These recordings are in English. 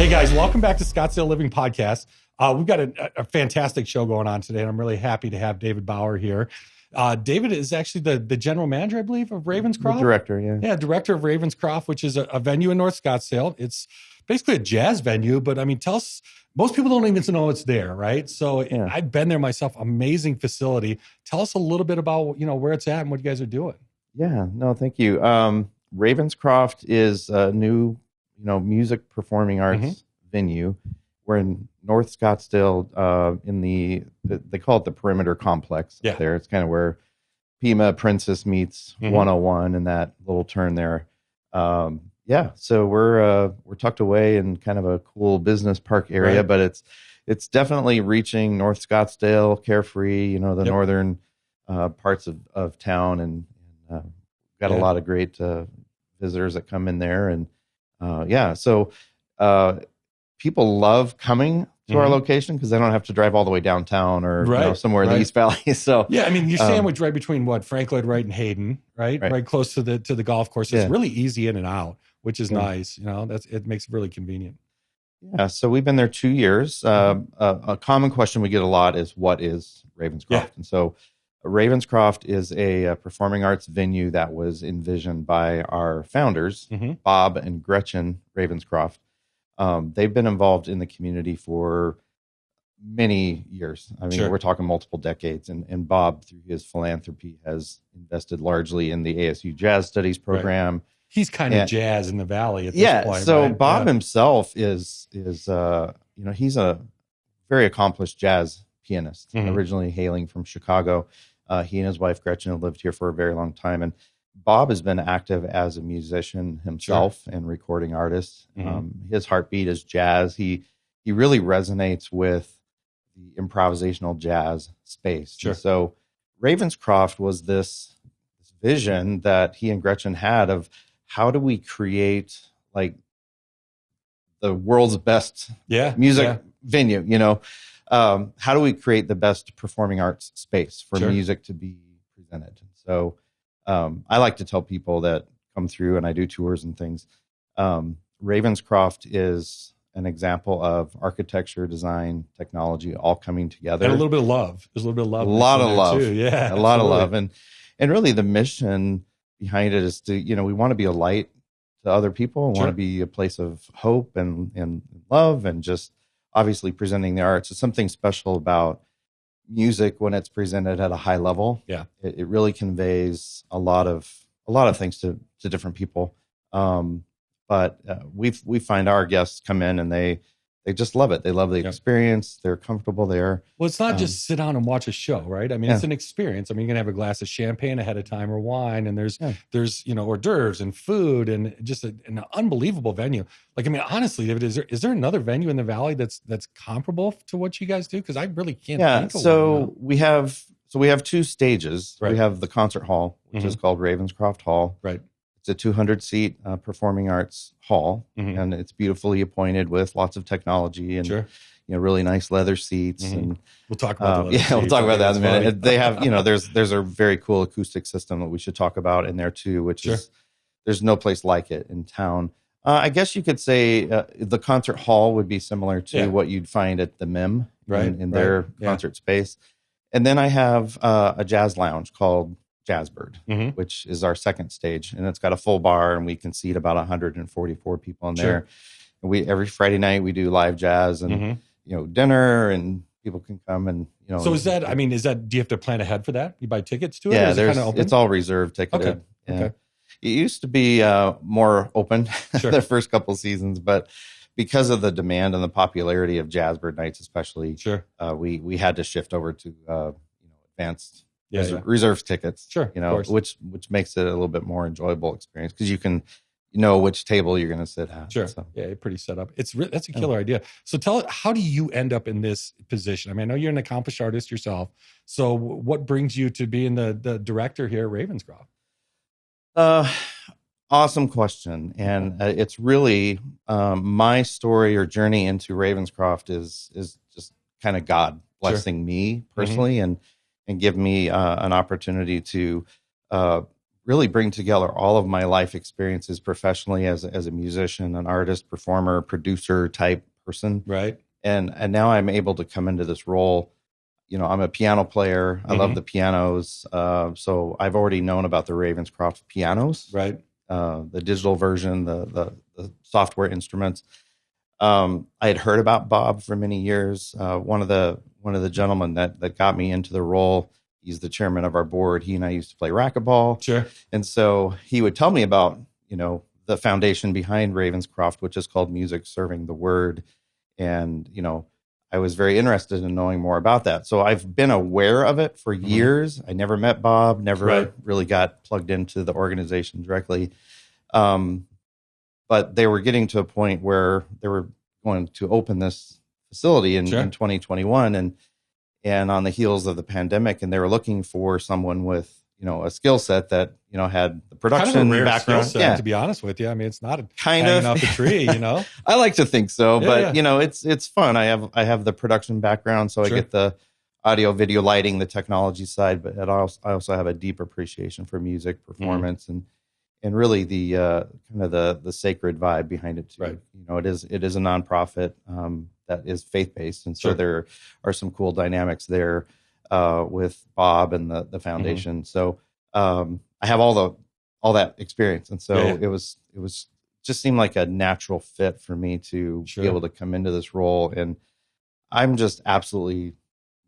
Hey guys, welcome back to Scottsdale Living Podcast. We've got a fantastic show going on today, and I'm really happy to have David Bauer here. David is actually the general manager, I believe, of Ravenscroft. The director, yeah. Yeah, director of Ravenscroft, which is a venue in North Scottsdale. It's basically a jazz venue, but I mean, tell us, most people don't even know it's there, right? So yeah. I've been there myself, amazing facility. Tell us a little bit about, where it's at and what you guys are doing. Yeah, no, thank you. Ravenscroft is a new, music performing arts venue. We're in North Scottsdale, they call it the Perimeter Complex up there. It's kind of where Pima Princess meets 101 and that little turn there. So we're tucked away in kind of a cool business park area, but it's definitely reaching North Scottsdale, Carefree, the northern parts of town, and got a lot of great visitors that come in there, and so people love coming to our location because they don't have to drive all the way downtown or somewhere in the East Valley. So yeah, I mean, you're sandwiched right between Frank Lloyd Wright and Hayden, right close to the golf course. It's really easy in and out, which is nice. It makes it really convenient. Yeah, so we've been there 2 years. A common question we get a lot is, what is Ravenscroft? Yeah. And so Ravenscroft is a performing arts venue that was envisioned by our founders, Bob and Gretchen Ravenscroft. They've been involved in the community for many years. I mean, we're talking multiple decades. And Bob, through his philanthropy, has invested largely in the ASU Jazz Studies program. Right. He's kind of jazz in the Valley at this point. So Bob himself is he's a very accomplished jazz pianist, originally hailing from Chicago. He and his wife Gretchen have lived here for a very long time, and Bob has been active as a musician himself and recording artist. His heartbeat is jazz. He really resonates with the improvisational jazz space. And so Ravenscroft was this vision that he and Gretchen had of, how do we create like the world's best music venue? How do we create the best performing arts space for music to be presented? So I like to tell people that come through, and I do tours and things, Ravenscroft is an example of architecture, design, technology all coming together. And a little bit of love. There's a little bit of love. A lot of love. Too. Yeah, a lot of love. And really the mission behind it is to, we want to be a light to other people. We want to be a place of hope and love, and just obviously presenting the arts. It's something special about music when it's presented at a high level. Yeah, it really conveys a lot of things to different people. But we find our guests come in and they just love it. They love the experience. They're comfortable there. Well, it's not just sit down and watch a show, right? I mean, it's an experience. I mean, you're gonna have a glass of champagne ahead of time or wine, and there's hors d'oeuvres and food, and just an unbelievable venue. Like, I mean, honestly, David, is there another venue in the Valley that's comparable to what you guys do? Because I really can't think of one. We have two stages. We have the concert hall, which is called Ravenscroft Hall. Right. It's a 200-seat performing arts hall, and it's beautifully appointed with lots of technology and really nice leather seats. And we'll talk about we'll talk about that in a minute. They have there's a very cool acoustic system that we should talk about in there too, which is, there's no place like it in town. I guess you could say the concert hall would be similar to what you'd find at the MIM in their concert space. And then I have a jazz lounge called Jazzbird, which is our second stage, and it's got a full bar, and we can seat about 144 people in there. And every Friday night we do live jazz and dinner, and people can come and So is that? Do you have to plan ahead for that? You buy tickets to it? Yeah, it's all reserved, ticketed. Okay. Yeah. Okay. It used to be more open the first couple of seasons, but because of the demand and the popularity of Jazzbird nights, especially, we had to shift over to advanced. Reserve tickets, which makes it a little bit more enjoyable experience because you can which table you're going to sit at. Pretty set up. That's a killer idea. So tell us, how do you end up in this position? I mean, I know you're an accomplished artist yourself. So what brings you to being the director here at Ravenscroft? Awesome question, and it's really my story or journey into Ravenscroft is just kind of God blessing me personally and give me an opportunity to really bring together all of my life experiences professionally as a musician, an artist, performer, producer type person. Right. And now I'm able to come into this role. I'm a piano player. I love the pianos. So I've already known about the Ravenscroft Pianos, right? The digital version, the software instruments. I had heard about Bob for many years. One of the gentlemen that got me into the role, he's the chairman of our board. He and I used to play racquetball. Sure. And so he would tell me about, the foundation behind Ravenscroft, which is called Music Serving the Word. And, I was very interested in knowing more about that. So I've been aware of it for years. I never met Bob, never really got plugged into the organization directly. But they were getting to a point where they were going to open this facility in 2021 and on the heels of the pandemic, and they were looking for someone with, a skill set that, had the production kind of a rare background. Skill set, to be honest with you. I mean, it's not hanging off the tree, I like to think so, but it's fun. I have the production background, so I get the audio, video, lighting, the technology side, but I also have a deep appreciation for music, performance, and really the kind of the sacred vibe behind it too. Right. It is a nonprofit that is faith-based, and so there are some cool dynamics there with Bob and the foundation. So I have all that experience, and so it was just seemed like a natural fit for me to be able to come into this role, and I'm just absolutely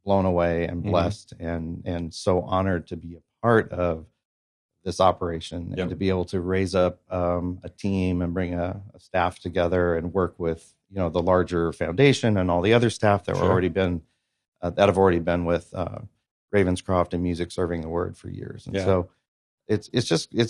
blown away and blessed and so honored to be a part of this operation and to be able to raise up a team and bring a staff together and work with the larger foundation and all the other staff that have already been with Ravenscroft and Music Serving the Word for years. And so it's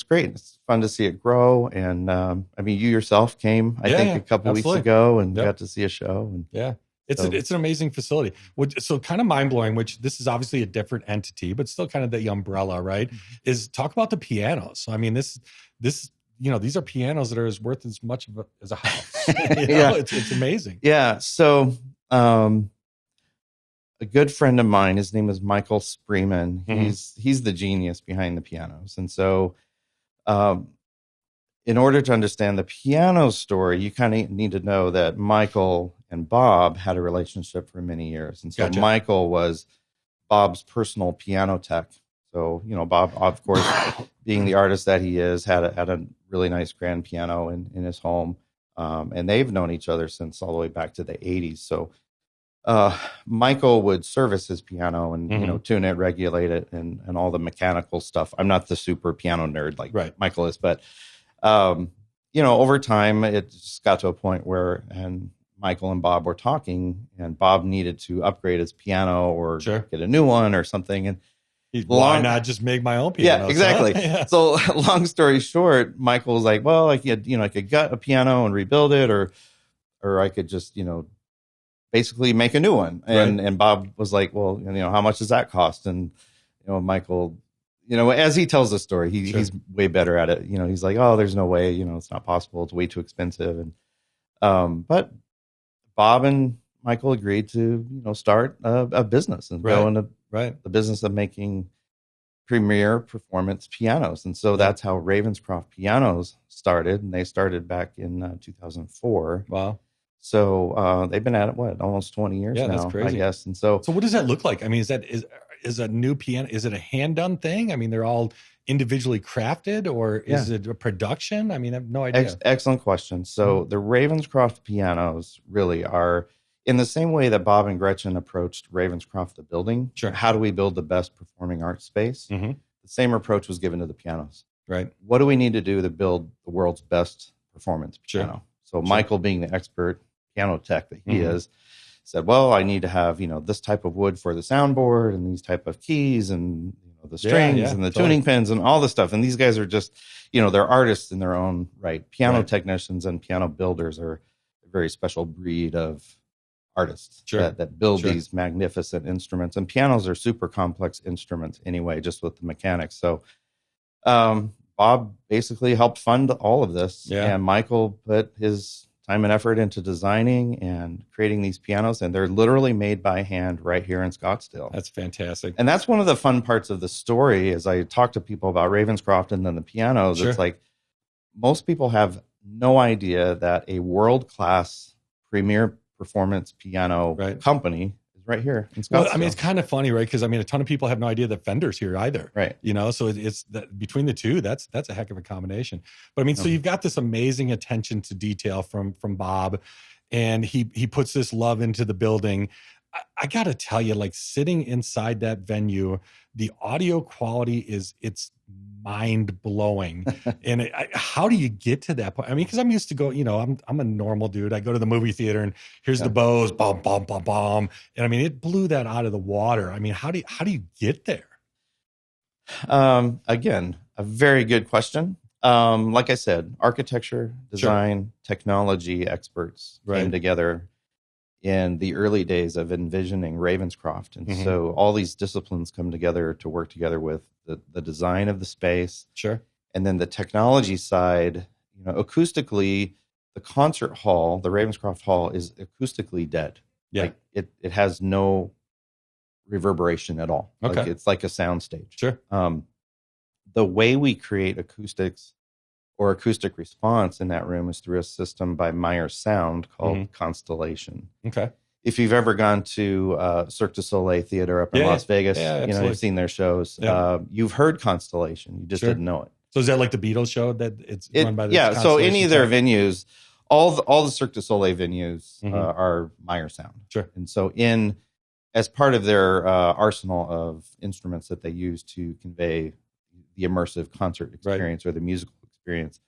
great. It's fun to see it grow. And I mean, you yourself came, I think, a couple weeks ago and got to see a show. And it's an amazing facility. So kind of mind blowing, which this is obviously a different entity, but still kind of the umbrella, right? Is talk about the pianos. So, I mean, this these are pianos that are as worth as much as a house. It's amazing. Yeah. So a good friend of mine, his name is Michael Spreeman. He's the genius behind the pianos. And so in order to understand the piano story, you kind of need to know that Michael and Bob had a relationship for many years. And so Michael was Bob's personal piano tech. So, Bob, of course, being the artist that he is, had a really nice grand piano in his home. And they've known each other since all the way back to the 80s. So Michael would service his piano and, tune it, regulate it, and all the mechanical stuff. I'm not the super piano nerd like Michael is, but, over time, it just got to a point where, and Michael and Bob were talking, and Bob needed to upgrade his piano or get a new one or something. And why not just make my own piano? Yeah, exactly. So long story short, Michael was like, well, I could gut a piano and rebuild it, or I could just, basically make a new one. And Bob was like, well, how much does that cost? And, Michael, as he tells the story, he's way better at it. He's like, oh, there's no way, it's not possible. It's way too expensive. And, but Bob and Michael agreed to, start a business and go into the business of making premier performance pianos. And so that's how Ravenscroft Pianos started. And they started back in 2004. Wow. So they've been at it, almost 20 years now, that's crazy. I guess. And so what does that look like? I mean, is a new piano, is it a hand done thing? I mean, they're all individually crafted, or is it a production? I mean, I have no idea. Excellent question. So the Ravenscroft Pianos really are in the same way that Bob and Gretchen approached Ravenscroft the building. Sure. How do we build the best performing arts space? The same approach was given to the pianos. Right. What do we need to do to build the world's best performance piano? So Michael, being the expert piano tech that he is, said, well, I need to have, this type of wood for the soundboard and these type of keys and the strings and the tuning pins and all the stuff. And these guys are just, they're artists in their own right. Piano technicians and piano builders are a very special breed of artists that build these magnificent instruments. And pianos are super complex instruments anyway, just with the mechanics. So Bob basically helped fund all of this. And Michael put his time and effort into designing and creating these pianos, and they're literally made by hand right here in Scottsdale. That's fantastic. And that's one of the fun parts of the story. As I talk to people about Ravenscroft and then the pianos, Sure. It's like most people have no idea that a world-class premier performance piano company is right here in Scottsdale. Well, I mean, it's kind of funny, right? Because I mean, a ton of people have no idea that Fender's here either, right? You know, so it's that between the two, that's a heck of a combination. But I mean, so you've got this amazing attention to detail from Bob, and he puts this love into the building. I got to tell you, like sitting inside that venue, the audio quality it's mind blowing. And how do you get to that point? I mean, because I'm used to go, you know, I'm a normal dude. I go to the movie theater and here's the Bose, bom, bom, bom, bom. And I mean, it blew that out of the water. I mean, how do you get there? Again, a very good question. Like I said, architecture, design, technology experts came together in the early days of envisioning Ravenscroft. And so all these disciplines come together to work together with the design of the space. Sure. And then the technology side, you know, acoustically, the concert hall, the Ravenscroft Hall is acoustically dead. Yeah. Like it has no reverberation at all. Okay. Like it's like a sound stage. Sure. The way we create acoustics or acoustic response in that room is through a system by Meyer Sound called Constellation. Okay. If you've ever gone to Cirque du Soleil Theater up in Las Vegas, you know, you've seen their shows. Yeah. You've heard Constellation. You just didn't know it. So is that like the Beatles show that it's run by the Constellation? So any of their venues, all the Cirque du Soleil venues are Meyer Sound. Sure. And so as part of their arsenal of instruments that they use to convey the immersive concert experience or the musical experience,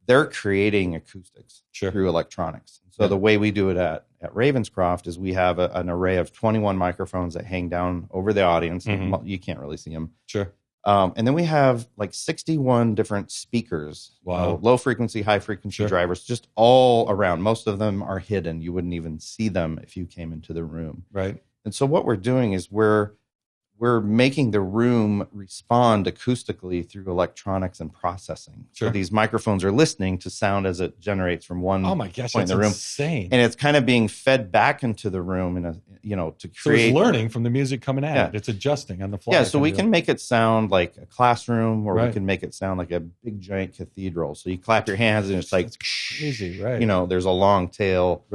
they're creating acoustics through electronics. So the way we do it at Ravenscroft is we have an array of 21 microphones that hang down over the audience. You can't really see them. Sure. And then we have like 61 different speakers, low frequency, high frequency drivers, just all around. Most of them are hidden. You wouldn't even see them if you came into the room. Right. And so what we're doing is we're making the room respond acoustically through electronics and processing. Sure. So these microphones are listening to sound as it generates from one point in the room. Insane. And it's kind of being fed back into the room to create. So it's learning from the music coming at it. It's adjusting on the fly. Yeah, so we can make it sound like a classroom, or we can make it sound like a big giant cathedral. So you clap your hands and it's like that's crazy, right? You know, there's a long tail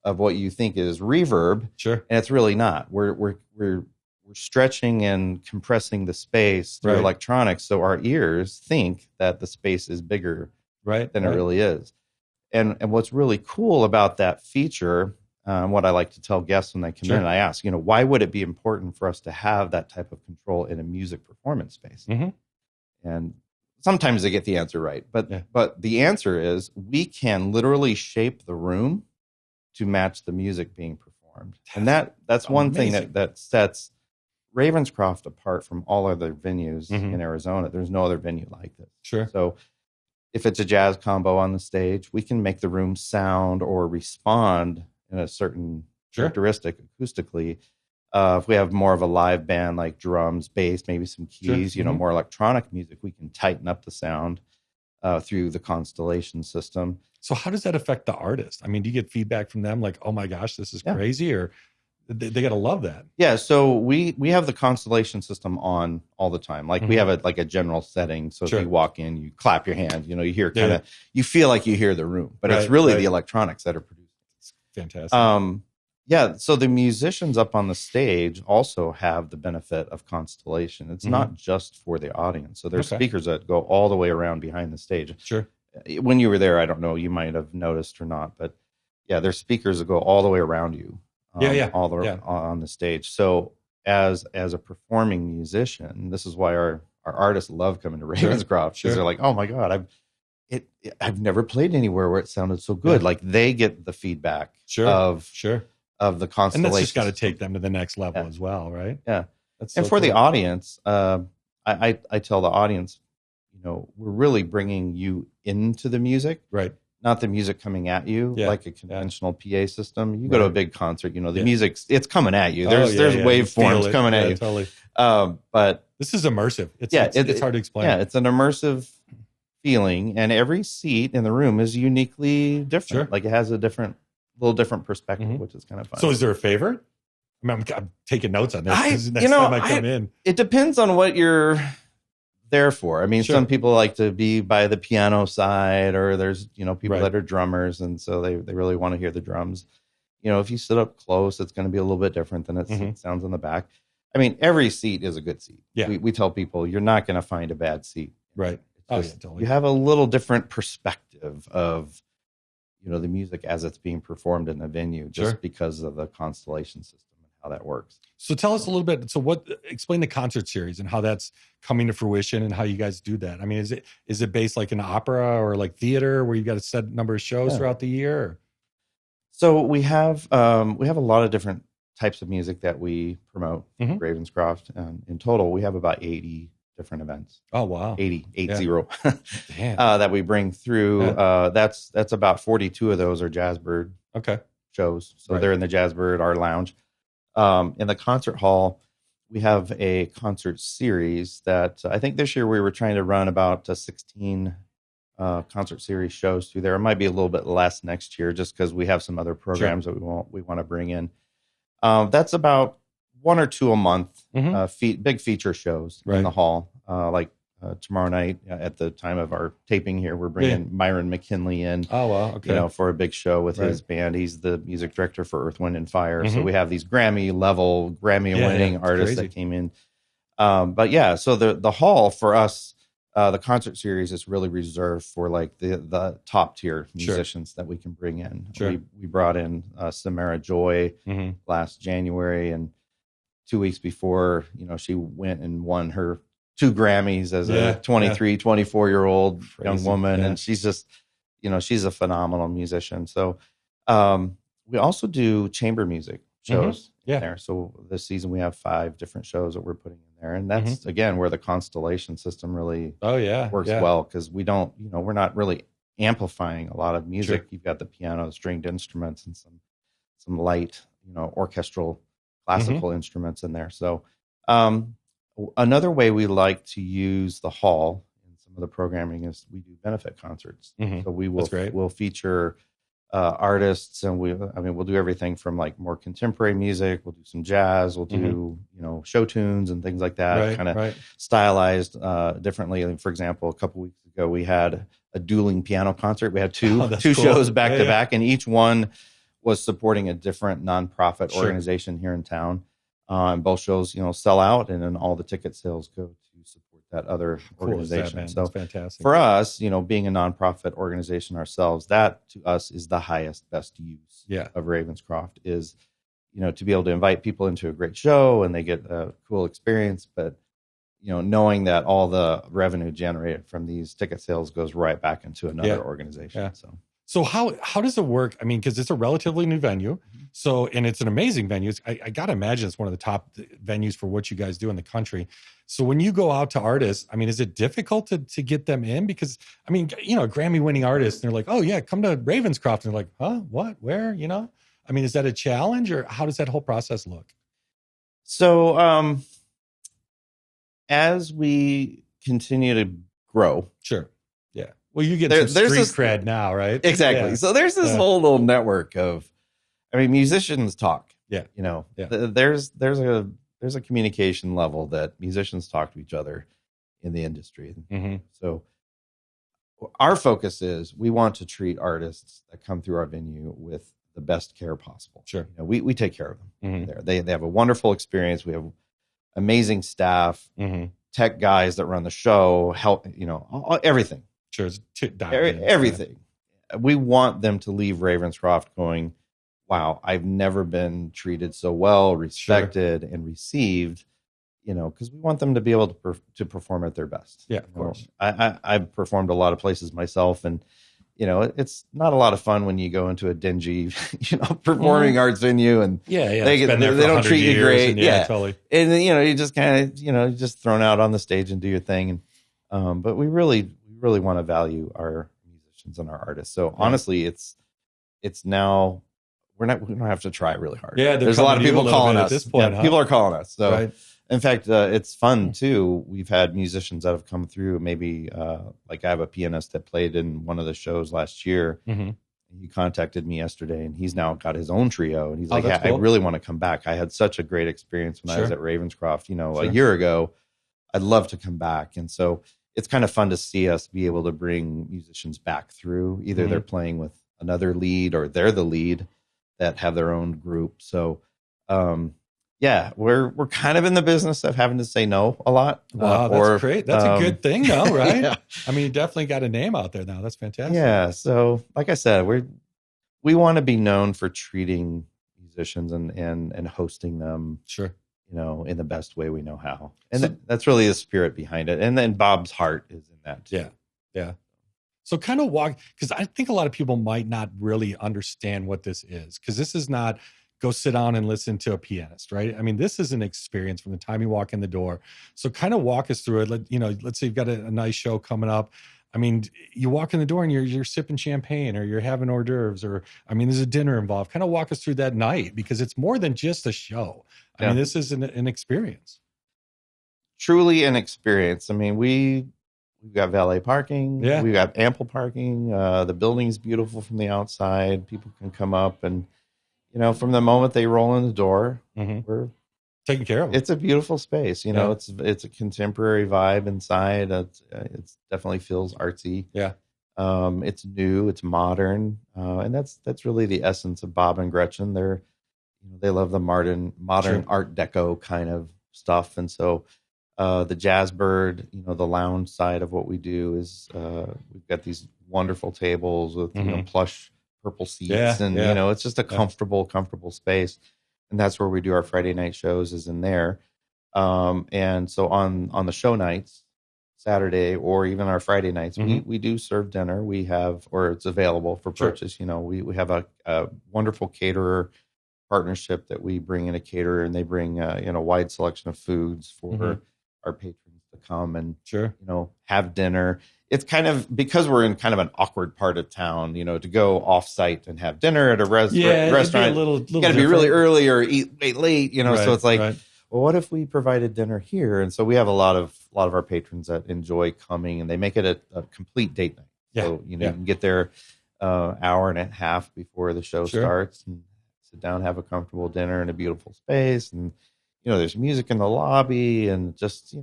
of what you think is reverb. Sure. And it's really not. We're stretching and compressing the space through electronics, so our ears think that the space is bigger than it really is. And what's really cool about that feature, what I like to tell guests when they come in, I ask, you know, why would it be important for us to have that type of control in a music performance space? And sometimes they get the answer right, but the answer is we can literally shape the room to match the music being performed. And that's one thing that sets Ravenscroft apart from all other venues in Arizona. There's no other venue like this. Sure. So if it's a jazz combo on the stage, we can make the room sound or respond in a certain characteristic acoustically. If we have more of a live band like drums, bass, maybe some keys, you know, more electronic music, we can tighten up the sound through the Constellation system. So how does that affect the artist? I mean, do you get feedback from them like, oh my gosh, this is crazy, or they got to love that? Yeah, so we have the Constellation system on all the time. Like we have a general setting. So if you walk in, you clap your hands, you know, you hear you feel like you hear the room, but it's really the electronics that are producing. It's fantastic. Yeah, so the musicians up on the stage also have the benefit of Constellation. It's not just for the audience. So there's speakers that go all the way around behind the stage. Sure. When you were there, I don't know, you might have noticed or not, but yeah, there's speakers that go all the way around you. On the stage. So as a performing musician, this is why our artists love coming to Ravenscroft, because they're like, oh my God, I've never played anywhere where it sounded so good. Like they get the feedback of the Constellation. And that's just got to take them to the next level as well, right? Yeah. And for the audience, I tell the audience, you know, we're really bringing you into the music. Right. Not the music coming at you like a conventional PA system. You go to a big concert, you know, the music, it's coming at you. There's waveforms coming at you. Totally. But this is immersive. It's hard to explain. Yeah, it's an immersive feeling, and every seat in the room is uniquely different. Sure. Like it has a little different perspective, which is kind of fun. So is there a favorite? I mean, I'm taking notes on this. Next time I come in. It depends on what you're there for. I mean, some people like to be by the piano side, or there's, people that are drummers, and so they really want to hear the drums. If you sit up close, it's going to be a little bit different than it sounds in the back. I mean, every seat is a good seat. Yeah. We tell people you're not going to find a bad seat. Right. Totally. You have a little different perspective of, the music as it's being performed in the venue, just because of the Constellation system and how that works. So tell us a little bit. So explain the concert series and how that's coming to fruition and how you guys do that. I mean, is it based like an opera or like theater where you've got a set number of shows throughout the year? Or? So we have a lot of different types of music that we promote at Ravenscroft. In total, we have about 80 different events. Oh, wow. 80 Damn. that we bring through. Yeah. That's about 42 of those are Jazzbird shows. So they're in the Jazzbird, our lounge. In the concert hall, we have a concert series that I think this year we were trying to run about 16 concert series shows through there. It might be a little bit less next year just because we have some other programs that we want to bring in. That's about 1 or 2 a month, big feature shows in the hall. Like tomorrow night at the time of our taping here, we're bringing Myron McKinley in. Oh, wow. Okay. For a big show with his band. He's the music director for Earth, Wind, and Fire. So we have these Grammy winning artists that came in. So the hall for us, the concert series is really reserved for like the top tier musicians that we can bring in. Sure. We brought in Samara Joy last January, and 2 weeks before, she went and won her 2 Grammys as a 23, 24-year-old young woman. And she's just, she's a phenomenal musician. So we also do chamber music shows there. So this season we have 5 different shows that we're putting in there. And that's, again, where the Constellation system really works well, because we don't, we're not really amplifying a lot of music. You've got the piano, stringed instruments, and some light, orchestral, classical instruments in there. So another way we like to use the hall in some of the programming is we do benefit concerts. So we'll feature artists, and we'll do everything from like more contemporary music. We'll do some jazz. We'll do show tunes and things like that, kind of stylized differently. And for example, a couple weeks ago we had a dueling piano concert. We had two shows back to back, and each one was supporting a different nonprofit organization here in town. And both shows, sell out, and then all the ticket sales go to support that other organization. So that's fantastic. For us, being a nonprofit organization ourselves, that to us is the highest, best use of Ravenscroft is, to be able to invite people into a great show and they get a cool experience, but knowing that all the revenue generated from these ticket sales goes right back into another organization. Yeah. So how does it work? I mean, because it's a relatively new venue, and it's an amazing venue. I got to imagine it's one of the top venues for what you guys do in the country. So when you go out to artists, I mean, is it difficult to get them in? Because, I mean, Grammy-winning artists, and they're like, oh, yeah, come to Ravenscroft. And they're like, huh, what, where, I mean, is that a challenge, or how does that whole process look? So as we continue to grow. Sure. Yeah. Well, you get some street cred now, right? Exactly. Yeah. So there's this whole little network of, musicians talk. Yeah. There's a communication level that musicians talk to each other in the industry. So our focus is we want to treat artists that come through our venue with the best care possible. Sure. We take care of them there. They have a wonderful experience. We have amazing staff, tech guys that run the show, help, everything. Sure. Everything. We want them to leave Ravenscroft going, wow, I've never been treated so well, respected, and received, because we want them to be able to perform at their best. Yeah, of course. I've performed a lot of places myself, and, it's not a lot of fun when you go into a dingy, performing arts venue, and they don't treat you great. Totally. And then, you just kind of, just thrown out on the stage and do your thing. And, but we really want to value our musicians and our artists. So honestly, it's now we don't have to try really hard. Yeah, there's a lot of people calling us. At this point, people are calling us. So In fact, it's fun too. We've had musicians that have come through. Maybe like I have a pianist that played in one of the shows last year. Mm-hmm. He contacted me yesterday, and he's now got his own trio. And he's like, that's cool. I really want to come back. I had such a great experience when I was at Ravenscroft, Sure. a year ago. I'd love to come back. And so it's kind of fun to see us be able to bring musicians back through. Either they're playing with another lead or they're the lead that have their own group. So, we're kind of in the business of having to say no a lot. Wow, that's great. That's a good thing, though, right? Yeah. I mean, you definitely got a name out there now. That's fantastic. Yeah. So, like I said, we want to be known for treating musicians and hosting them, sure, in the best way we know how. And that's really the spirit behind it. And then Bob's heart is in that too. Yeah. So kind of walk, because I think a lot of people might not really understand what this is, because this is not go sit down and listen to a pianist, right? I mean, this is an experience from the time you walk in the door. So kind of walk us through it. Let's say you've got a nice show coming up. I mean, you walk in the door and you're sipping champagne or you're having hors d'oeuvres, or, I mean, there's a dinner involved. Kind of walk us through that night, because it's more than just a show. I mean, this is an experience. Truly an experience. I mean, we've got valet parking. Yeah. We've got ample parking. The building's beautiful from the outside. People can come up and, from the moment they roll in the door, we're taking care of it. It's a beautiful space. It's a contemporary vibe inside. It's definitely feels artsy. Yeah. It's new, it's modern. And that's really the essence of Bob and Gretchen. They love the modern Sure. Art Deco kind of stuff. And so the Jazzbird, the lounge side of what we do is we've got these wonderful tables with plush purple seats, and it's just a comfortable space. And that's where we do our Friday night shows, is in there. And so on the show nights, Saturday or even our Friday nights, we do serve dinner. We have, or it's available for purchase. Sure. We have a wonderful caterer partnership that we bring in a caterer, and they bring a wide selection of foods for our patrons to come and have dinner. It's kind of, because we're in kind of an awkward part of town, to go off site and have dinner at a restaurant. You got to be really early or eat late, Right, so it's like, well, what if we provided dinner here? And so we have a lot of our patrons that enjoy coming, and they make it a complete date night. Yeah. So, you can get there hour and a half before the show starts and sit down, have a comfortable dinner in a beautiful space. And, there's music in the lobby, and just,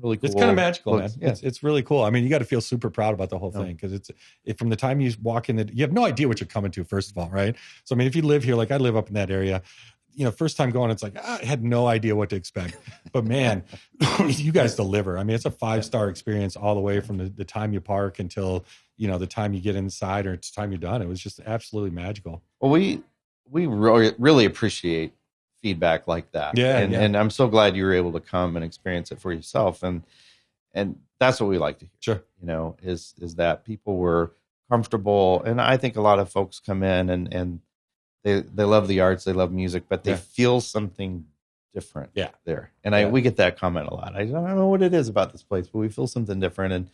really cool. It's kind of magical, man. Yeah. It's really cool. I mean, you got to feel super proud about the whole thing, because from the time you walk in, you have no idea what you're coming to, first of all, right? So, I mean, if you live here, like I live up in that area, first time going, it's like, I had no idea what to expect. But man, you guys deliver. I mean, it's a 5-star experience all the way from the time you park until, the time you get inside or the time you're done. It was just absolutely magical. Well, we really appreciate feedback like that. And I'm so glad you were able to come and experience it for yourself. And that's what we like to hear. Sure. Is that people were comfortable. And I think a lot of folks come in and they love the arts, they love music, but they feel something different there. And we get that comment a lot. I don't know what it is about this place, but we feel something different.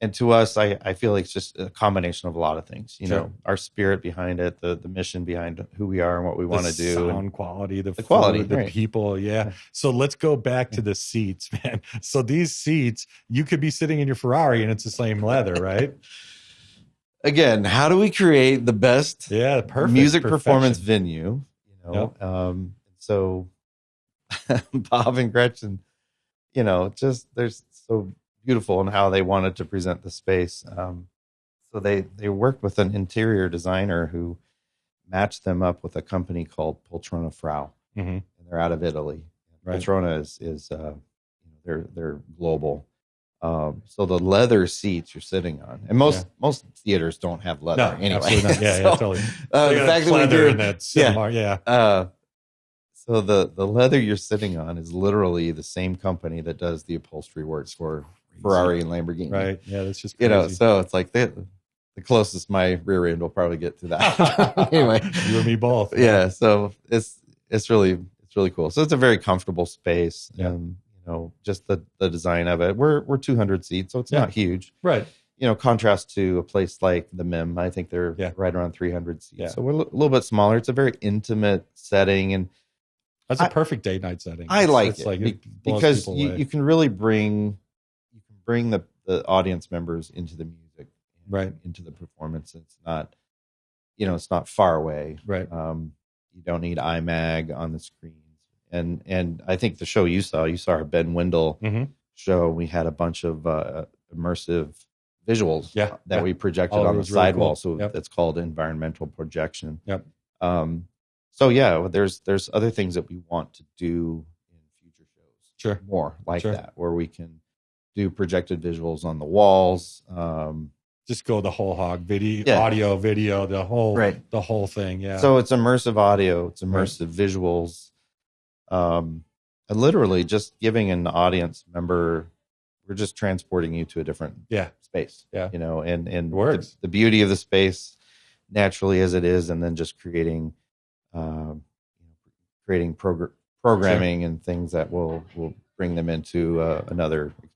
And to us, I feel like it's just a combination of a lot of things. Our spirit behind it, the mission behind who we are and what we want to do, sound quality, the quality, food, the people. Yeah. So let's go back to the seats, man. So these seats, you could be sitting in your Ferrari and it's the same leather, right? Again, how do we create the best music performance venue? So Bob and Gretchen, just there's so beautiful in how they wanted to present the space. So they worked with an interior designer who matched them up with a company called Poltrona Frau, and they're out of Italy. Right. Poltrona is they're global. So the leather seats you're sitting on, and most theaters don't have leather anyway. Not. Yeah, totally. The fact that we do in that cinema, so the leather you're sitting on is literally the same company that does the upholstery works for Ferrari and Lamborghini. Right. Yeah, that's just crazy. So it's like the closest my rear end will probably get to that. Anyway, you and me both. Yeah. So it's really cool. So it's a very comfortable space. Yeah. And just the design of it. We're 200 seats, so it's not huge. Right. Contrast to a place like the MIM, I think they're right around 300 seats. Yeah. So we're a little bit smaller. It's a very intimate setting, and That's a perfect date night setting. I like it, because you can really bring the audience members into the music, right, into the performance. It's not, it's not far away. Right. You don't need iMag on the screens. And I think the show you saw our Ben Wendell show. We had a bunch of immersive visuals that we projected on the sidewall. Really cool. So that's called environmental projection. Yep. So there's other things that we want to do in future shows. Sure. More like that, where we can do projected visuals on the walls. Just go the whole hog, audio, video, the whole thing. Yeah. So it's immersive audio, it's immersive visuals. And literally just giving an audience member, we're just transporting you to a different space. Yeah. And words. The beauty of the space naturally as it is, and then just creating programming and things that will bring them into another experience.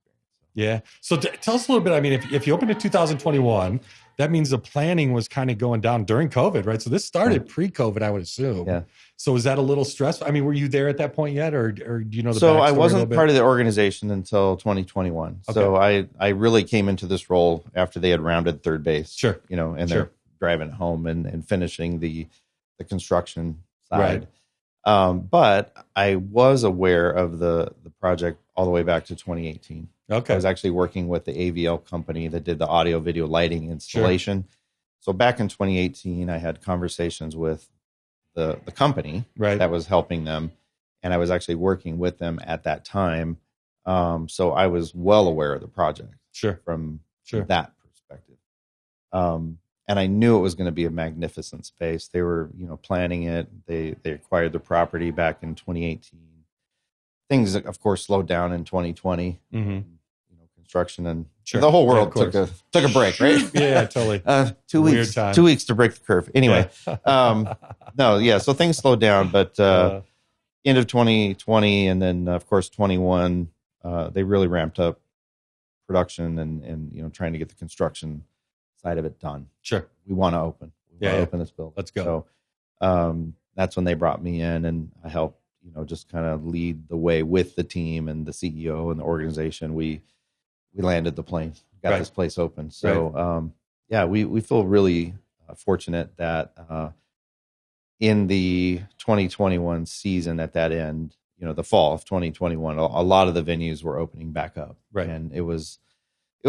Yeah. So tell us a little bit. I mean, if you opened in 2021, that means the planning was kind of going down during COVID, right? So this started pre-COVID, I would assume. Yeah. So is that a little stressful? I mean, were you there at that point yet, or do you know the So I wasn't part of the organization until 2021. Okay. So I really came into this role after they had rounded third base. Sure. And they're driving home and finishing the construction side. Right. But I was aware of the project all the way back to 2018. Okay. I was actually working with the AVL company that did the audio video lighting installation. Sure. So back in 2018, I had conversations with the company that was helping them, and I was actually working with them at that time. So I was well aware of the project from that perspective. And I knew it was going to be a magnificent space. They were, planning it. They acquired the property back in 2018. Things, of course, slowed down in 2020. Mm-hmm. Construction and the whole world took a break, right? Yeah, totally. 2 weeks. 2 weeks to break the curve. Anyway, so things slowed down, but end of 2020 and then of course 21, they really ramped up production and trying to get the construction side of it done. Sure. We want to open. Open this building. Let's go. So that's when they brought me in, and I helped, just kind of lead the way with the team and the CEO and the organization. We landed the plane, got this place open. So we feel really fortunate that in the 2021 season, at that end, the fall of 2021, a lot of the venues were opening back up. Right. And it was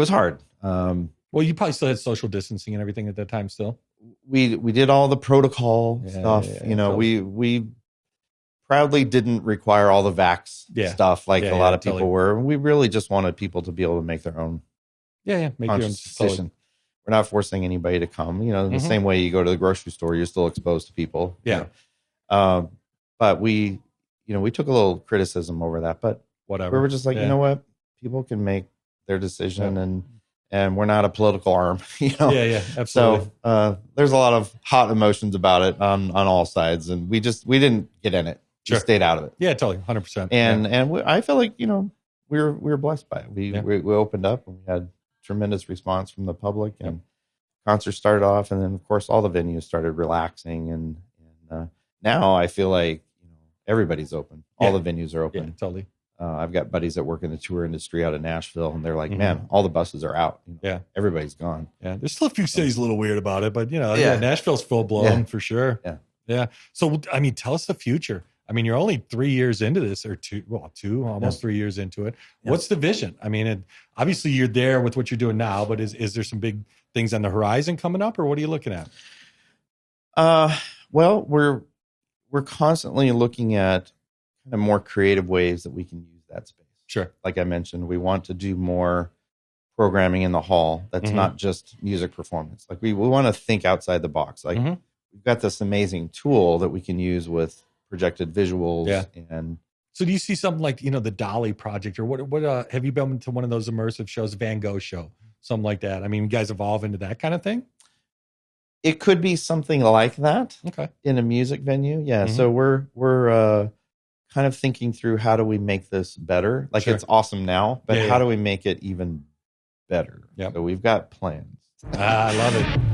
hard. Well, you probably still had social distancing and everything at that time still. We did all the protocol stuff. We proudly didn't require all the vax stuff like a lot of people were. We really just wanted people to be able to make their own make your own decision. We're not forcing anybody to come. In the same way you go to the grocery store, you're still exposed to people. Yeah. But we took a little criticism over that, but whatever. We were just like, you know what? People can make their decision and we're not a political arm, Yeah, absolutely. So there's a lot of hot emotions about it on all sides, and we didn't get in it. We stayed out of it. Yeah, totally, 100%. And I feel like we were blessed by it. We opened up and we had tremendous response from the public, and concerts started off, and then of course all the venues started relaxing, and now I feel like everybody's open. All the venues are open. Yeah, totally. I've got buddies that work in the tour industry out of Nashville, and they're like, man, all the buses are out. Everybody's gone. Yeah. There's still a few cities a little weird about it, but Nashville's full blown for sure. Yeah. Yeah. So, I mean, tell us the future. I mean, you're only 3 years into this, or almost 3 years into it. Yeah. What's the vision? I mean, obviously you're there with what you're doing now, but is there some big things on the horizon coming up, or what are you looking at? Well, we're constantly looking at kind of more creative ways that we can use that space. Sure. Like I mentioned, we want to do more programming in the hall that's not just music performance. Like we want to think outside the box. Like we've got this amazing tool that we can use with projected visuals. Yeah. And so do you see something like, the Dolly project, or what have you been to one of those immersive shows, Van Gogh show, something like that? I mean, you guys evolve into that kind of thing? It could be something like that. Okay. In a music venue. Yeah. So we're kind of thinking through, how do we make this better? Like it's awesome now, but how do we make it even better? Yeah. So we've got plans. I love it.